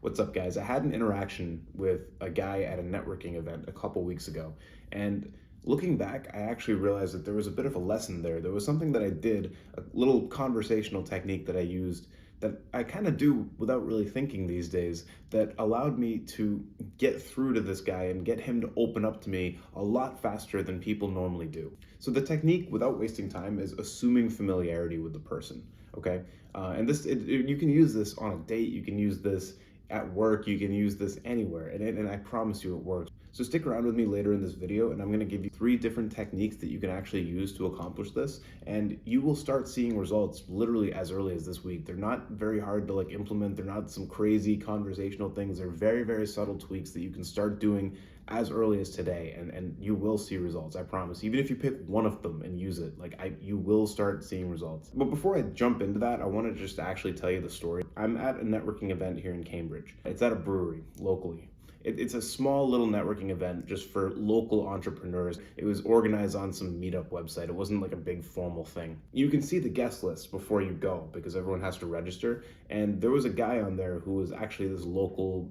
What's up, guys? I had an interaction with a guy at a networking event a couple weeks ago, and looking back, I actually realized that there was a bit of a lesson there. There was something that I did, a little conversational technique that I used that I kind of do without really thinking these days, that allowed me to get through to this guy and get him to open up to me a lot faster than people normally do. So the technique, without wasting time, is assuming familiarity with the person. Okay, and you can use this on a date. You can use this at work, you can use this anywhere, and I promise you it works. So stick around with me later in this video, and I'm going to give you 3 different techniques that you can actually use to accomplish this, and you will start seeing results literally as early as this week. They're not very hard to implement. They're not some crazy conversational things. They're very, very subtle tweaks that you can start doing as early as today, and you will see results, I promise. Even if you pick one of them and use it, you will start seeing results. But before I jump into that, I want to just actually tell you the story. I'm at a networking event here in Cambridge. It's at a brewery locally. It's a small little networking event just for local entrepreneurs. It was organized on some meetup website. It wasn't like a big formal thing. You can see the guest list before you go because everyone has to register. And there was a guy on there who was actually this local,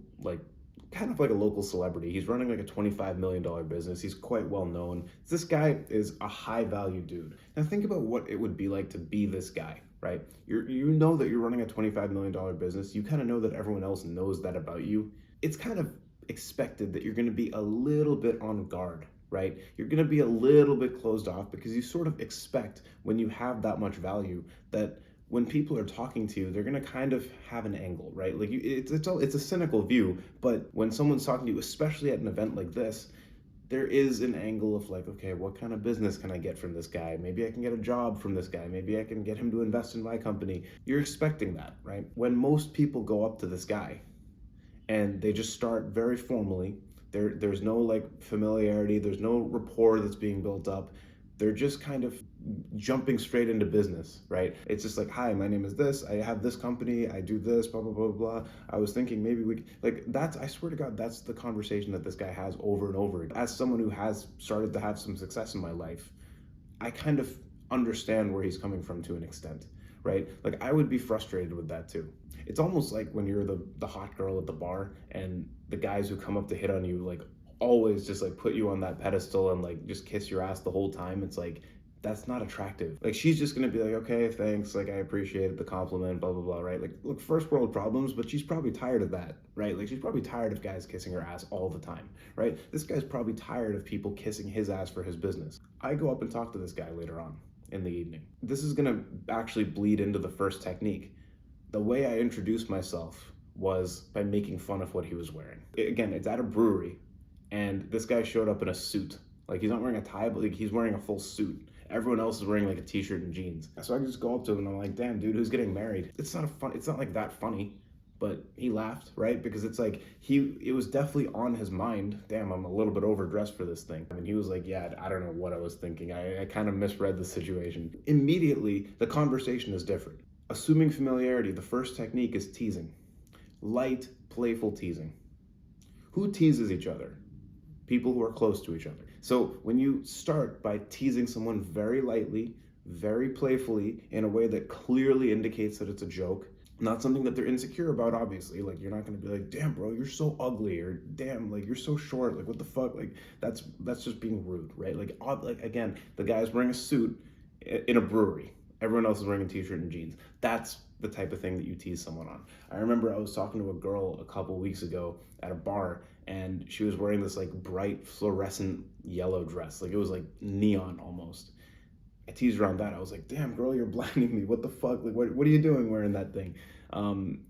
kind of like a local celebrity. He's running like a $25 million business. He's quite well known. This guy is a high value dude. Now think about what it would be like to be this guy, right? You know that you're running a $25 million business. You kind of know that everyone else knows that about you. It's kind of expected that you're going to be a little bit on guard, right? You're going to be a little bit closed off because you sort of expect when you have that much value that when people are talking to you, they're going to kind of have an angle, right? It's a cynical view, but when someone's talking to you, especially at an event like this, there is an angle of okay, what kind of business can I get from this guy? Maybe I can get a job from this guy. Maybe I can get him to invest in my company. You're expecting that, right? When most people go up to this guy and they just start very formally, there's no familiarity, there's no rapport that's being built up. They're just kind of jumping straight into business, right? It's just hi, my name is this, I have this company, I do this, blah, blah, blah, blah. I was thinking maybe that's, I swear to God, that's the conversation that this guy has over and over again. As someone who has started to have some success in my life, I kind of understand where he's coming from to an extent, right? I would be frustrated with that too. It's almost like when you're the hot girl at the bar and the guys who come up to hit on you always just put you on that pedestal and just kiss your ass the whole time. It's that's not attractive. She's just gonna be okay, thanks, I appreciate the compliment, blah blah blah, right? Look, first world problems, but she's probably tired of that, right? She's probably tired of guys kissing her ass all the time, right? This guy's probably tired of people kissing his ass for his business. I go up and talk to this guy later on in the evening. This is gonna actually bleed into the first technique. The way I introduced myself was by making fun of what he was wearing. Again, it's at a brewery, and this guy showed up in a suit. He's not wearing a tie, but he's wearing a full suit. Everyone else is wearing a t-shirt and jeans. So I just go up to him and I'm damn, dude, who's getting married? It's not that funny, but he laughed, right? Because it was definitely on his mind. Damn, I'm a little bit overdressed for this thing. And he was yeah, I don't know what I was thinking. I kind of misread the situation. Immediately, the conversation is different. Assuming familiarity, the first technique is teasing. Light, playful teasing. Who teases each other? People who are close to each other. So when you start by teasing someone very lightly, very playfully, in a way that clearly indicates that it's a joke, not something that they're insecure about, obviously. You're not going to be damn, bro, you're so ugly, or damn, you're so short, what the fuck? That's just being rude, right? Again, the guy's wearing a suit in a brewery. Everyone else is wearing a t-shirt and jeans. That's the type of thing that you tease someone on. I remember I was talking to a girl a couple weeks ago at a bar, and she was wearing this bright fluorescent yellow dress. It was neon almost. I teased her on that. I was damn, girl, you're blinding me. What the fuck? What are you doing wearing that thing?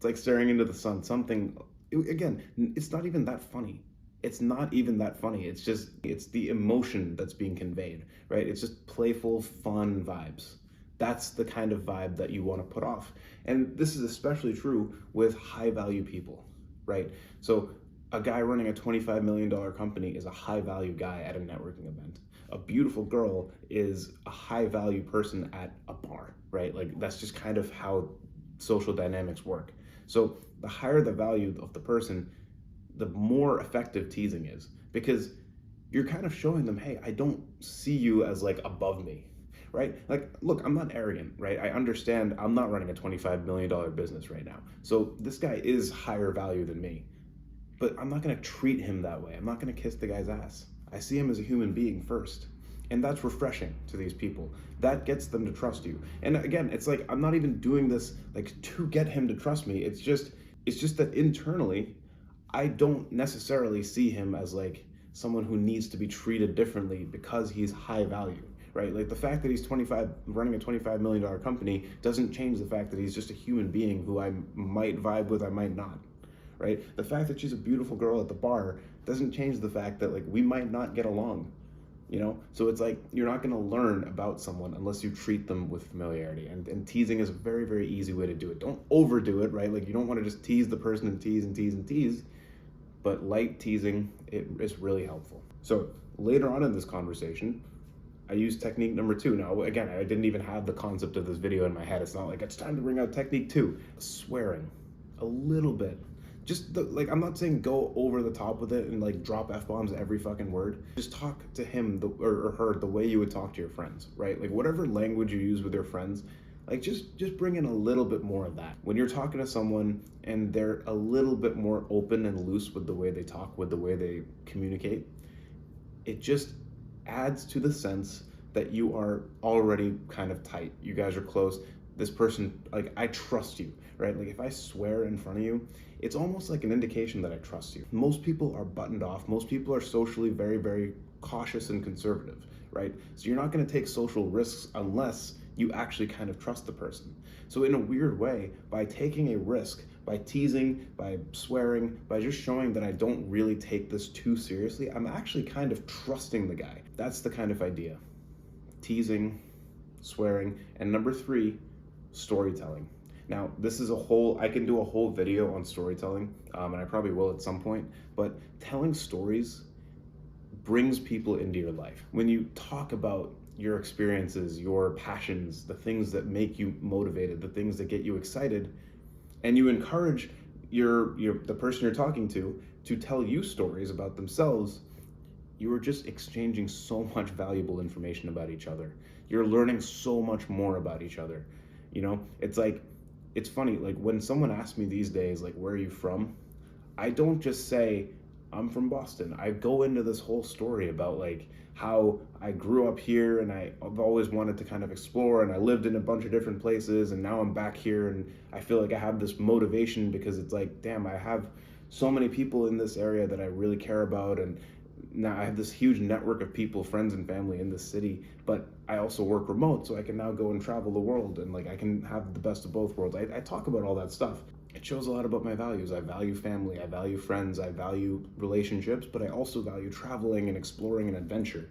It's staring into the sun. Again, it's not even that funny. It's not even that funny. It's the emotion that's being conveyed, right? It's just playful, fun vibes. That's the kind of vibe that you want to put off. And this is especially true with high value people, right? So a guy running a $25 million company is a high value guy at a networking event. A beautiful girl is a high value person at a bar, right? That's just kind of how social dynamics work. So the higher the value of the person, the more effective teasing is, because you're kind of showing them, hey, I don't see you as above me, right? Like, look, I'm not arrogant, right? I understand I'm not running a $25 million business right now. So this guy is higher value than me, but I'm not going to treat him that way. I'm not going to kiss the guy's ass. I see him as a human being first. And that's refreshing to these people. That gets them to trust you. And again, it's like I'm not even doing this like to get him to trust me. It's just that internally I don't necessarily see him as like someone who needs to be treated differently because he's high value, right? Like the fact that he's 25 running a $25 million company doesn't change the fact that he's just a human being who I might vibe with, I might not, right? The fact that she's a beautiful girl at the bar doesn't change the fact that like we might not get along, you know? So it's like you're not going to learn about someone unless you treat them with familiarity, and teasing is a very, very easy way to do it. Don't overdo it, right? Like you don't want to just tease the person and tease and tease and tease, but light teasing, it is really helpful. So later on in this conversation, I used technique number 2. Now, again, I didn't even have the concept of this video in my head. It's not like it's time to bring out technique 2. Swearing a little bit. Just like, I'm not saying go over the top with it and like drop F-bombs every fucking word. Just talk to him or her the way you would talk to your friends, right? Like whatever language you use with your friends, like just bring in a little bit more of that. When you're talking to someone and they're a little bit more open and loose with the way they talk, with the way they communicate, it just adds to the sense that you are already kind of tight. You guys are close. This person, like, I trust you, right? Like if I swear in front of you, it's almost like an indication that I trust you. Most people are buttoned off. Most people are socially very, very cautious and conservative, right? So you're not going to take social risks unless you actually kind of trust the person. So in a weird way, by taking a risk, by teasing, by swearing, by just showing that I don't really take this too seriously, I'm actually kind of trusting the guy. That's the kind of idea. Teasing, swearing, and number 3, storytelling. Now, this is I can do a whole video on storytelling, and I probably will at some point, but telling stories brings people into your life. When you talk about your experiences, your passions, the things that make you motivated, the things that get you excited, and you encourage the person you're talking to tell you stories about themselves, you are just exchanging so much valuable information about each other. You're learning so much more about each other. You know, it's funny, like when someone asks me these days, like, where are you from? I don't just say, I'm from Boston. I go into this whole story about like how I grew up here and I've always wanted to kind of explore, and I lived in a bunch of different places, and now I'm back here and I feel like I have this motivation because it's like, damn, I have so many people in this area that I really care about, and now I have this huge network of people, friends and family in this city, but I also work remote, so I can now go and travel the world, and like I can have the best of both worlds. I talk about all that stuff. It shows a lot about my values. I value family, I value friends, I value relationships, but I also value traveling and exploring and adventure.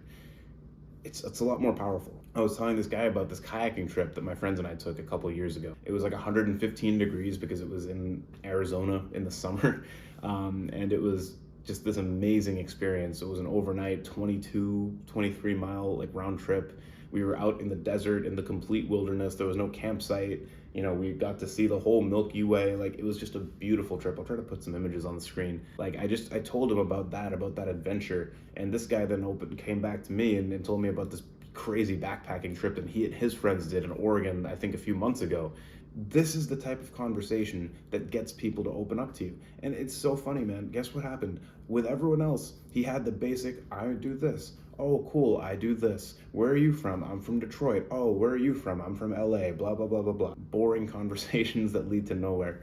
It's a lot more powerful. I was telling this guy about this kayaking trip that my friends and I took a couple of years ago. It was like 115 degrees because it was in Arizona in the summer, and it was just this amazing experience. It was an overnight 23 mile like round trip. We were out in the desert, in the complete wilderness. There was no campsite. You know, we got to see the whole Milky Way. Like, it was just a beautiful trip. I'll try to put some images on the screen. Like, I told him about that adventure. And this guy then came back to me and told me about this crazy backpacking trip that he and his friends did in Oregon, I think a few months ago. This is the type of conversation that gets people to open up to you. And it's so funny, man. Guess what happened? With everyone else, he had the basic, I do this. Oh, cool, I do this. Where are you from? I'm from Detroit. Oh, where are you from? I'm from LA, blah, blah, blah, blah, blah. Boring conversations that lead to nowhere.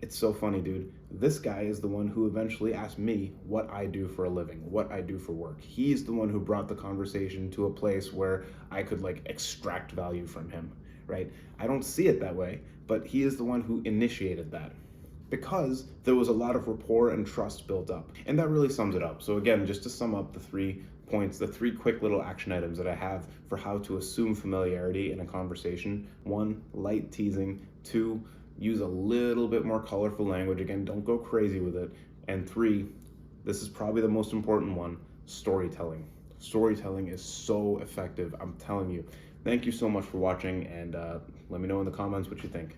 It's so funny, dude. This guy is the one who eventually asked me what I do for a living, what I do for work. He's the one who brought the conversation to a place where I could like extract value from him, right? I don't see it that way, but he is the one who initiated that, because there was a lot of rapport and trust built up. And that really sums it up. So again, just to sum up the 3 points, the 3 quick little action items that I have for how to assume familiarity in a conversation. 1, light teasing. 2, use a little bit more colorful language. Again, don't go crazy with it. And 3, this is probably the most important one, storytelling. Storytelling is so effective, I'm telling you. Thank you so much for watching, and let me know in the comments what you think.